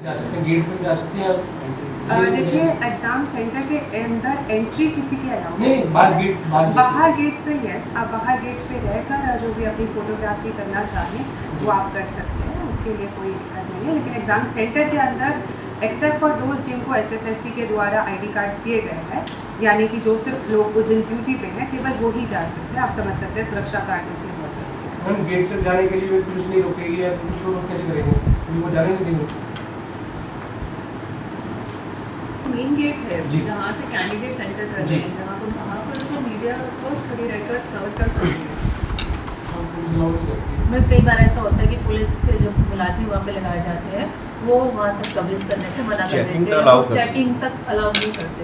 जा सकते हैं, गेट तक जा सकते हैं। देखिए एग्जाम सेंटर के अंदर एंट्री किसी के अलाउ नहीं, बाहर गेट पे यस, आप बाहर गेट पे रहकर जो भी अपनी फोटोग्राफी करना चाहें वो आप कर सकते हैं, उसके लिए कोई दिक्कत नहीं है। लेकिन एग्जाम सेंटर के अंदर एक्सेप्ट फॉर दोज जिनको HSSC के द्वारा ID कार्ड्स दिए गए हैं, यानी कि जो सिर्फ लोग उस दिन ड्यूटी पे हैं, केवल वो ही जा सकते हैं। आप समझ सकते हैं सुरक्षा कार्ड इसलिए हो सकते हैं। मैम गेट तक जाने के लिए पुलिस नहीं रोकेगी या पुलिस वो कैसे करेंगे, वो जाने नहीं देंगे? मेन गेट है जी। जहाँ से कैंडिडेट सेंटर कर जी। रहे हैं, जहाँ पर वहाँ पर तो मीडिया को खड़ी रहकर कवर कर सकती है। पुलिस अलाउ नहीं करती। में कई बार ऐसा होता है कि पुलिस के जो मुलाजिम वहाँ पे लगाए जाते हैं वो वहाँ तक कवरेज करने से मना कर Checking देते तक allow हैं, करते हैं। चेकिंग तक अलाउ नहीं करते।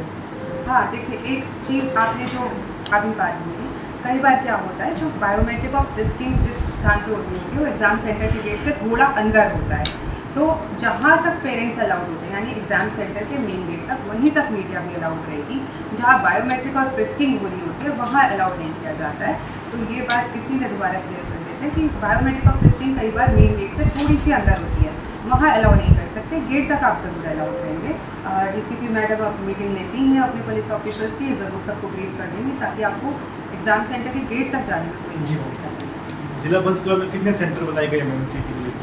हाँ देखिए, एक चीज़ आपने जो अभी बात की, कई बार क्या होता है जो बायोमेट्रिक और फ्रिस्किंग जिस स्थान पर होती है वो एग्जाम सेंटर के गेट से थोड़ा अंदर होता है, तो जहाँ तक पेरेंट्स अलाउड होते हैं यानी एग्जाम सेंटर के मेन गेट तक, वहीं तक मीडिया भी अलाउड रहेगी। जहाँ बायोमेट्रिक और फ्रिस्किंग हो रही होती है वहाँ अलाउड नहीं किया जाता है। तो ये बात इसीलिए दोबारा क्लियर कर देते हैं कि बायोमेट्रिक और फ्रिस्किंग कई बार मेन गेट से थोड़ी सी अंदर होती है, वहाँ अलाउ नहीं कर सकते। गेट तक आप ज़रूर अलाउड करेंगे। DCP मैडम अब मीटिंग लेती हैं अपने पुलिस ऑफिसर्स की, ज़रूर सबको ब्रीफ कर देंगे ताकि आपको एग्जाम सेंटर के गेट तक जाने में कोई दिक्कत नहीं। जिला पंचकुला में कितने सेंटर बनाए गए हैं सिटी के लिए?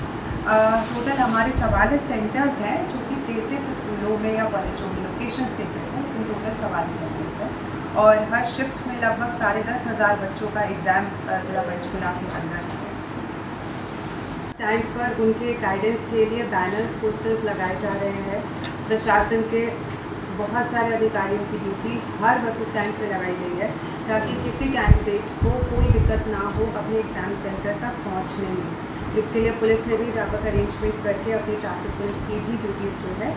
टोटल हमारे 44 सेंटर्स हैं, जो कि 33 स्कूलों में या कॉलेजों में लोकेशंस देते हैं, लेकिन टोटल 44 सेंटर्स हैं और हर शिफ्ट में लगभग 10,500 बच्चों का एग्ज़ाम जिला पंचकुला के अंदर है। स्टैंड पर उनके गाइडेंस के लिए बैनर्स पोस्टर्स लगाए जा रहे हैं। प्रशासन के बहुत सारे अधिकारियों की ड्यूटी हर बस स्टैंड पर लगाई गई है ताकि किसी कैंडिडेट को कोई दिक्कत ना हो अपने एग्ज़ाम सेंटर तक पहुंचने में। इसके लिए पुलिस ने भी व्यापक अरेंजमेंट करके अपनी ट्रैफिक पुलिस की भी ड्यूटीज़ जो है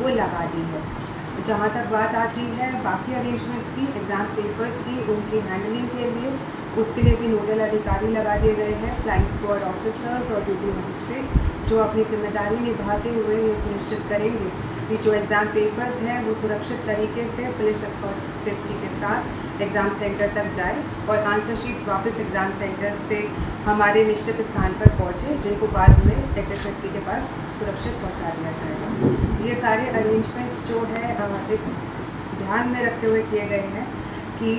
वो लगा दी है। जहाँ तक बात आती है बाकी अरेंजमेंट्स की, एग्ज़ाम पेपर्स की, उनकी हैंडलिंग के लिए उसके लिए भी नोडल अधिकारी लगा दिए गए हैं, फ्लाइंग स्क्वाड ऑफिसर्स और ड्यूटी मजिस्ट्रेट, जो अपनी जिम्मेदारी निभाते हुए ये सुनिश्चित करेंगे कि जो एग्ज़ाम पेपर्स हैं वो सुरक्षित तरीके से पुलिस एस्कॉर्ट सेफ्टी के साथ एग्ज़ाम सेंटर तक जाए और आंसर शीट्स वापस एग्ज़ाम सेंटर से हमारे निश्चित स्थान पर पहुँचे, जिनको बाद में HSSC के पास सुरक्षित पहुँचा दिया जाएगा। ये सारे अरेंजमेंट्स जो है इस ध्यान में रखते हुए किए गए हैं कि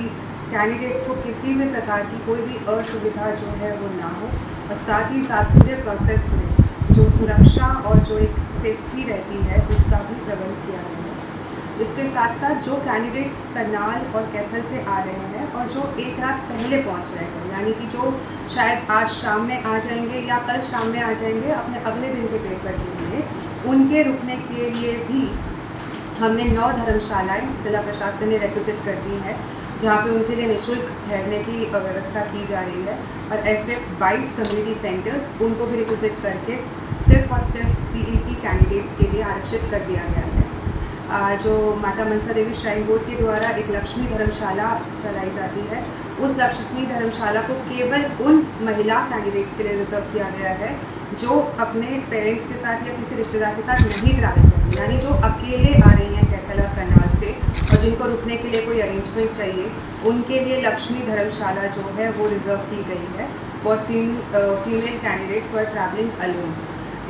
कैंडिडेट्स को किसी भी प्रकार की कोई भी असुविधा जो है वो ना हो, और साथ ही साथ पूरे प्रोसेस में जो सुरक्षा और जो एक सेफ्टी रहती है उसका भी प्रबंध किया गया है। इसके साथ साथ जो कैंडिडेट्स करनाल और कैथल से आ रहे हैं और जो एक रात पहले पहुंच रहे हैं, यानी कि जो शायद आज शाम में आ जाएंगे या कल शाम में आ जाएंगे अपने अगले दिन के पेपर के लिए, उनके रुकने के लिए भी हमने 9 धर्मशालाएँ जिला प्रशासन ने रिक्वेस्ट कर दी है, जहाँ पे उनके लिए निःशुल्क ठहरने की व्यवस्था की जा रही है। और ऐसे 22 कम्युनिटी सेंटर्स उनको भी रिक्वेस्ट करके सिर्फ और सिर्फ CET कैंडिडेट्स के लिए आरक्षित कर दिया गया है। जो माता मनसा देवी श्राइन बोर्ड के द्वारा एक लक्ष्मी धर्मशाला चलाई जाती है, उस लक्ष्मी धर्मशाला को केवल उन महिला कैंडिडेट्स के लिए रिजर्व किया गया है जो अपने पेरेंट्स के साथ या किसी रिश्तेदार के साथ नहीं ट्रैवल करेंगे, यानी जो अकेले आ रही हैं कैथल और करनाल से और जिनको रुकने के लिए कोई अरेंजमेंट चाहिए, उनके लिए लक्ष्मी धर्मशाला जो है वो रिजर्व की गई है और female candidates were travelling alone.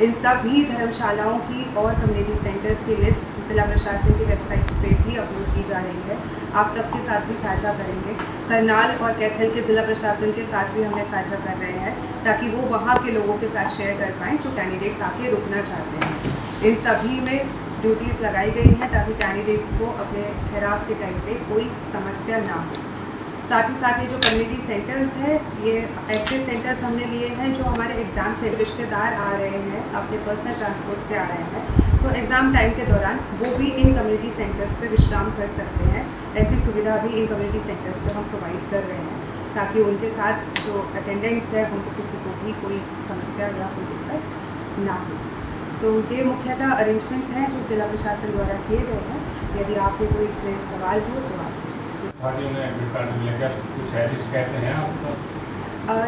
इन सभी धर्मशालाओं की और कम्युनिटी सेंटर्स की लिस्ट जिला प्रशासन की वेबसाइट पे भी अपलोड की जा रही है, आप सबके साथ भी साझा करेंगे। करनाल और कैथल के ज़िला प्रशासन के साथ भी हमें साझा कर रहे हैं ताकि वो वहाँ के लोगों के साथ शेयर कर पाएँ जो कैंडिडेट्स आके रुकना चाहते हैं। इन सभी में ड्यूटीज़ लगाई गई हैं ताकि कैंडिडेट्स को अपने ठहराव के टाइम पे कोई समस्या ना हो। साथ ही साथ ये जो कम्युनिटी सेंटर्स हैं, ये ऐसे सेंटर्स हमने लिए हैं जो हमारे एग्ज़ाम से रिश्तेदार आ रहे हैं, अपने पर्सनल ट्रांसपोर्ट से आ रहे हैं, तो एग्ज़ाम टाइम के दौरान वो भी इन कम्युनिटी सेंटर्स पे विश्राम कर सकते हैं। ऐसी सुविधा भी इन कम्युनिटी सेंटर्स पे हम प्रोवाइड कर रहे हैं ताकि उनके साथ जो अटेंडेंट्स है उनको किसी को भी कोई समस्या या कोई दिक्कत ना हो। तो ये मुख्यतः अरेंजमेंट्स हैं जो ज़िला प्रशासन द्वारा किए गए हैं। यदि आपके कोई इसमें सवाल हो तो आप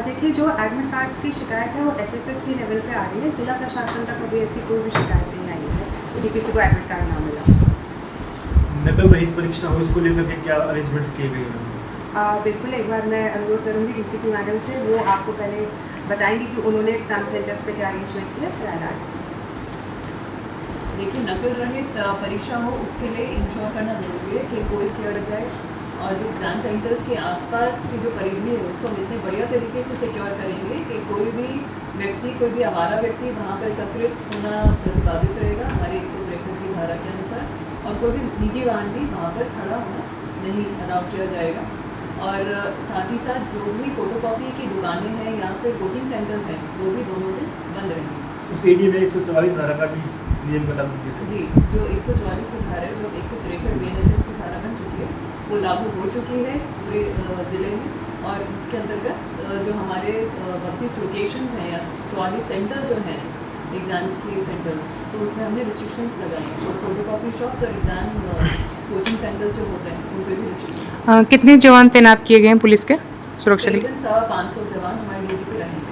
देखिए, जो एडमिट कार्ड्स की शिकायत है वो HSSC लेवल पे आ रही है। ज़िला प्रशासन तक अभी ऐसी कोई भी शिकायत नहीं आई है कि किसी को एडमिट कार्ड ना मिला। नकल रहित परीक्षा हो, इसको लेकर के क्या अरेंजमेंट्स किए गए हैं? बिल्कुल, एक बार मैं अनुरोध करूँगी DCP मैडम से, वो आपको पहले बताएंगी कि उन्होंने एग्जाम सेंटर्स पे क्या अरेंजमेंट किया, फिर देखिए नकल रहित परीक्षा हो उसके लिए इंश्योर करना ज़रूरी है कि कोई किया जाए, और जो एग्ज़ाम सेंटर्स के आसपास की जो परिधि है उसको हम इतने बढ़िया तरीके से सिक्योर करेंगे कि कोई भी व्यक्ति, कोई भी आवारा व्यक्ति वहाँ पर एकत्रित होना प्रतिपादित रहेगा हमारे 163 की धारा के अनुसार, और कोई भी निजी वाहन भी वहाँ पर खड़ा होना नहीं अलाउ किया जाएगा। और साथ ही साथ जो भी फोटोकॉपी की दुकानें हैं या फिर कोचिंग सेंटर्स हैं वो भी दोनों दिन बंद रहेंगे। उस एरिया में 144 धारा का भी नियम का लागू किया था। जी, जो 144 की धारा है, जो 163 BNSS की धारा बन चुकी है वो लागू हो चुकी है पूरे ज़िले में, और उसके अंतर्गत जो हमारे 32 लोकेशंस हैं या 44 सेंटर्स जो हैं एग्ज़ाम के सेंटर्स, तो उसमें हमने रिस्ट्रिक्शंस लगाए हैं, और फोटोकॉपी शॉप्स और एग्ज़ाम कोचिंग सेंटर्स जो होते हैं उन पर भी रिस्ट्रिक्शन। कितने जवान तैनात किए गए हैं पुलिस के सुरक्षा के लिए? तकरीबन 550 जवान हमारी ड्यूटी पे रहेंगे।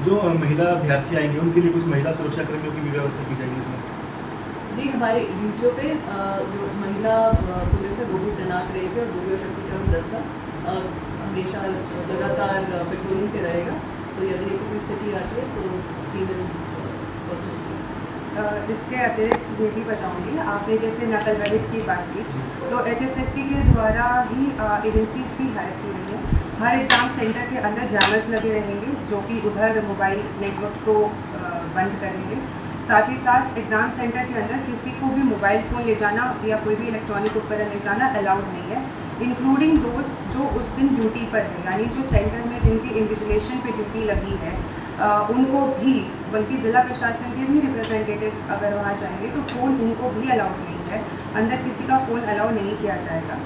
जो महिला अभ्यर्थी आएंगे उनके लिए कुछ महिला सुरक्षा कर्मियों की भी व्यवस्था की जाएगी इसमें? जी, हमारे ड्यूटियों पे जो महिला पुलिस है वो भी तैनात रहेगी, और दुर्गा शक्ति का भी दस्ता हमेशा लगातार पेट्रोलिंग पे रहेगा। तो यदि ऐसी कोई स्थिति आती है तो फीमेल पर्सन। इसके अतिरिक्त ये भी बताऊंगी, आपने जैसे नकल रहित की बात की, तो HSSC के द्वारा ही एजेंसीज भी हायर की गई है। हर एग्ज़ाम सेंटर के अंदर जैमर्स लगे रहेंगे जो कि उधर मोबाइल नेटवर्क्स को बंद करेंगे। साथ ही साथ एग्ज़ाम सेंटर के अंदर किसी को भी मोबाइल फ़ोन ले जाना या कोई भी इलेक्ट्रॉनिक उपकरण ले जाना अलाउड नहीं है, इंक्लूडिंग दोस्त जो उस दिन ड्यूटी पर है, यानी जो सेंटर में जिनकी इन्विजिलेशन पे ड्यूटी लगी है उनको भी, बल्कि ज़िला प्रशासन के भी रिप्रेजेंटेटिव्स अगर वहाँ जाएंगे तो फ़ोन उनको भी अलाउड नहीं है, अंदर किसी का फ़ोन अलाउ नहीं किया जाएगा।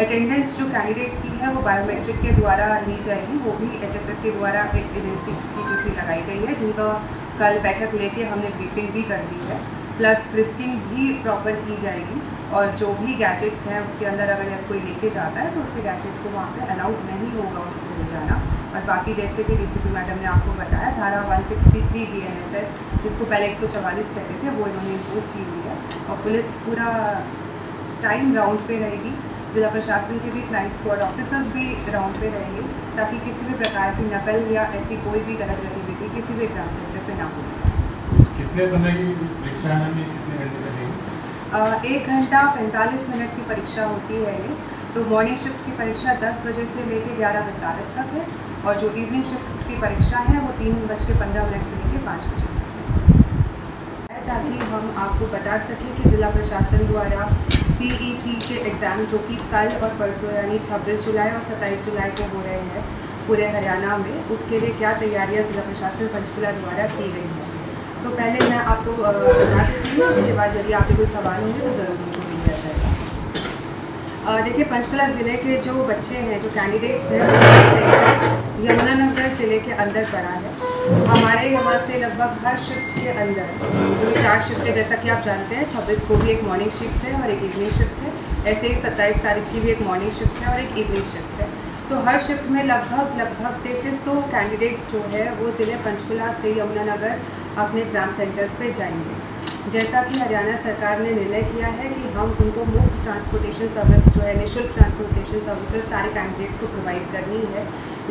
अटेंडेंस जो कैंडिडेट्स की है वो बायोमेट्रिक के द्वारा ली जाएगी, वो भी HSSC द्वारा एक एजेंसी की ड्यूटी लगाई गई है जिनका कल बैठक लेके हमने ब्रीफिंग भी कर दी है। प्लस फ्रिस्किंग भी प्रॉपर की जाएगी, और जो भी गैजेट्स हैं उसके अंदर अगर कोई लेके जाता है तो उसके गैजेट को वहाँ पे अलाउड नहीं होगा उसको ले जाना। और बाकी जैसे कि DCP मैडम ने आपको बताया, धारा 163 BNSS जिसको पहले 144 कहते थे वो इन्होंने इम्पोज की हुई है, और पुलिस पूरा टाइम राउंड पे रहेगी। जिला प्रशासन के भी फ्लाइंग स्क्वाड ऑफिसर्स भी राउंड पे रहेंगे ताकि किसी भी प्रकार की नकल या ऐसी कोई भी गलत गतिविधि किसी भी एग्जाम सेंटर पे ना हो। कितने समय की परीक्षा है, कितने घंटे तक है? 1 घंटा 45 मिनट की परीक्षा होती है ये। तो मॉर्निंग शिफ्ट की परीक्षा 10 बजे से लेकर 11:45 तक है, और जो इवनिंग शिफ्ट की परीक्षा है वो 3:15 से लेकर 5 बजे है, ताकि हम आपको बता सकें कि ज़िला प्रशासन द्वारा CET के एग्ज़ाम जो कि कल और परसों यानी 26 जुलाई और 27 जुलाई को हो रहे हैं पूरे हरियाणा में, उसके लिए क्या तैयारियां जिला प्रशासन पंचकुला द्वारा की गई हैं। तो पहले मैं आपको बता देती हूँ, उसके बाद यदि आपके कोई सवाल होंगे तो ज़रूर उनको दिया जाएगा। देखिए, पंचकुला ज़िले के जो बच्चे हैं, जो कैंडिडेट्स हैं, यमुनानगर ज़िले के अंदर पड़ा है। हमारे यहाँ से लगभग हर शिफ्ट के अंदर जो 4 शिफ्ट है, जैसा कि आप जानते हैं 26 को भी एक मॉर्निंग शिफ्ट है और एक इवनिंग शिफ्ट है, ऐसे ही 27 तारीख की भी एक मॉर्निंग शिफ्ट है और एक इवनिंग शिफ्ट है। तो हर शिफ्ट में लगभग 3300 कैंडिडेट्स जो है वो ज़िले पंचकुला से यमुनानगर अपने एग्ज़ाम सेंटर्स पे जाएंगे। जैसा कि हरियाणा सरकार ने निर्णय किया है कि हम उनको मुफ्त ट्रांसपोर्टेशन सर्विस जो है, निःशुल्क ट्रांसपोर्टेशन सर्विसेज सारे कैंडिडेट्स को प्रोवाइड करनी है।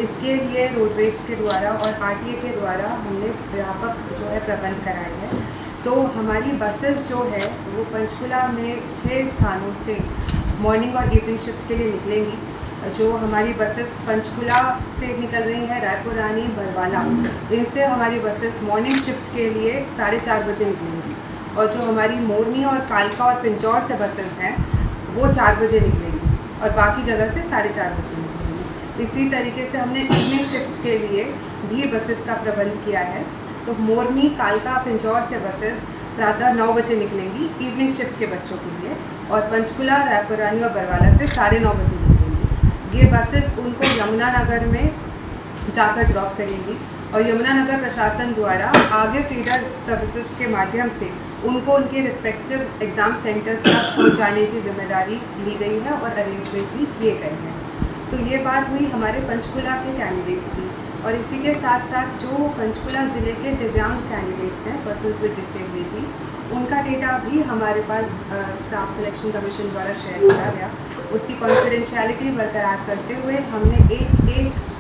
इसके लिए रोडवेज़ के द्वारा और RTA के द्वारा हमने व्यापक जो है प्रबंध कराए हैं। तो हमारी बसेस जो है वो पंचकुला में 6 स्थानों से मॉर्निंग और इवनिंग शिफ्ट के लिए निकलेंगी। जो हमारी बसेस पंचकुला से निकल रही हैं, रायपुर रानी, बरवाला, इनसे हमारी बसेस मॉर्निंग शिफ्ट के लिए 4:30 बजे निकलेंगी, और जो हमारी मोरनी और कालका और पिंजौर से बसेस हैं वो 4 बजे निकलेंगी, और बाकी जगह से 4:30 बजे निकलेंगी। इसी तरीके से हमने इवनिंग शिफ्ट के लिए भी बसेस का प्रबंध किया है। तो मोरनी, कालका, पिंजौर से बसेस प्रातः 9 बजे निकलेंगी इवनिंग शिफ्ट के बच्चों के लिए, और पंचकुला, रायपुर रानी और बरवाला से 9:30 बजे निकलेंगी। ये बसेस उनको यमुनानगर में जाकर ड्रॉप करेंगी, और यमुनानगर प्रशासन द्वारा आगे फीडर सर्विसेज के माध्यम से उनको उनके रिस्पेक्टिव एग्ज़ाम सेंटर्स तक पहुंचाने की जिम्मेदारी ली गई है और अरेंजमेंट भी किए गए हैं। तो ये बात हुई हमारे पंचकुला के कैंडिडेट्स की, और इसी के साथ साथ जो पंचकुला ज़िले के दिव्यांग कैंडिडेट्स हैं, पर्सन्स विद डिसेबिलिटी, उनका डेटा भी हमारे पास स्टाफ सिलेक्शन कमीशन द्वारा शेयर किया गया। उसकी कॉन्फिडेंशियलिटी बरकरार करते हुए हमने एक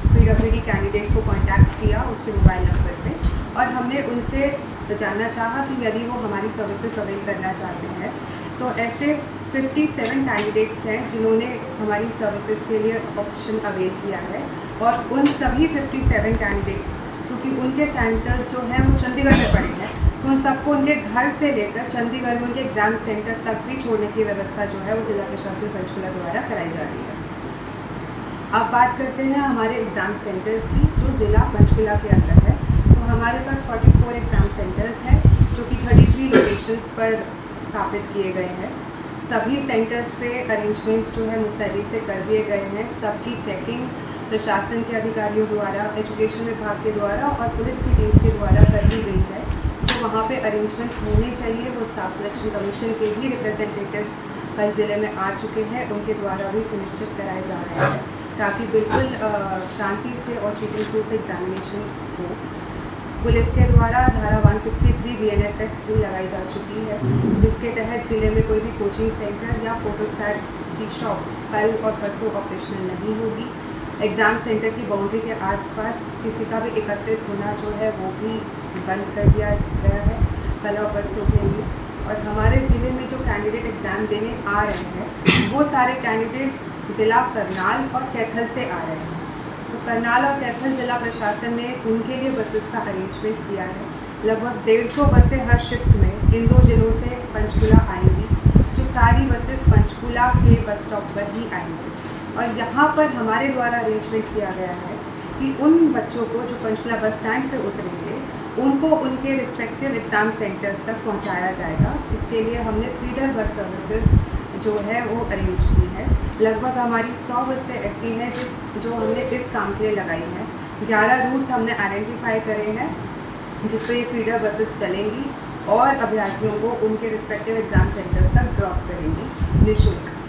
PWD कैंडिडेट को कांटेक्ट किया उसके मोबाइल नंबर पे, और हमने उनसे तो जानना चाहा कि यदि वो हमारी सर्विसेज अवेल करना चाहते हैं तो ऐसे 57 कैंडिडेट्स हैं जिन्होंने हमारी सर्विसेज के लिए ऑप्शन अवेल किया है। और उन सभी 57 कैंडिडेट्स, क्योंकि उनके सेंटर्स जो हैं वो चंडीगढ़ में पड़े हैं, तो उन सबको उनके घर से लेकर चंडीगढ़ में उनके एग्ज़ाम सेंटर तक भी छोड़ने की व्यवस्था जो है वो ज़िला प्रशासन पंचकुला द्वारा कराई जा रही है। अब बात करते हैं हमारे एग्ज़ाम सेंटर्स की जो ज़िला पंचकुला के अंदर है। तो हमारे पास 44 एग्ज़ाम सेंटर्स हैं जो कि 33 लोकेशंस पर स्थापित किए गए हैं। सभी सेंटर्स पे अरेंजमेंट्स जो है मुस्तैदी से कर दिए गए हैं। सबकी चेकिंग प्रशासन के अधिकारियों द्वारा, एजुकेशन विभाग के द्वारा और पुलिस की टीम्स के द्वारा कर दी गई है। जो वहाँ पे अरेंजमेंट्स होने चाहिए वो स्टाफ सिलेक्शन कमीशन के भी रिप्रेजेंटेटिव्स कल ज़िले में आ चुके हैं, उनके द्वारा भी सुनिश्चित कराए जा रहे हैं ताकि बिल्कुल शांति से और चीटिंग प्रूफ एग्जामिनेशन हो। पुलिस के द्वारा धारा 163 BNSS भी लगाई जा चुकी है, जिसके तहत ज़िले में कोई भी कोचिंग सेंटर या फोटोस्टैट की शॉप कल और परसों ऑपरेशनल नहीं होगी। एग्ज़ाम सेंटर की बाउंड्री के आसपास किसी का भी एकत्रित होना जो है वो भी बंद कर दिया गया है कल और परसों के लिए। और हमारे ज़िले में जो कैंडिडेट एग्ज़ाम देने आ रहे हैं वो सारे कैंडिडेट्स ज़िला करनाल और कैथल से आ रहे हैं। तो करनाल और कैथल ज़िला प्रशासन ने उनके लिए बसेस का अरेंजमेंट किया है। लगभग 150 बसें हर शिफ्ट में इन दो जिलों से पंचकुला आएंगी, जो सारी बसेस पंचकुला के बस स्टॉप पर ही आएंगी। और यहाँ पर हमारे द्वारा अरेंजमेंट किया गया है कि उन बच्चों को जो पंचकुला बस स्टैंड पर उतरेंगे उनको उनके रिस्पेक्टिव एग्ज़ाम सेंटर्स तक पहुँचाया जाएगा। इसके लिए हमने फीडर बस सर्विसेज जो है वो अरेंज की है। लगभग हमारी 100 बसें ऐसी हैं जो हमने इस काम के लिए लगाई हैं। 11 रूट्स हमने आइडेंटिफाई करे हैं जिस पर ये फीडर बसेस चलेंगी और अभ्यर्थियों को उनके रिस्पेक्टिव एग्ज़ाम सेंटर्स तक ड्रॉप करेंगी निःशुल्क।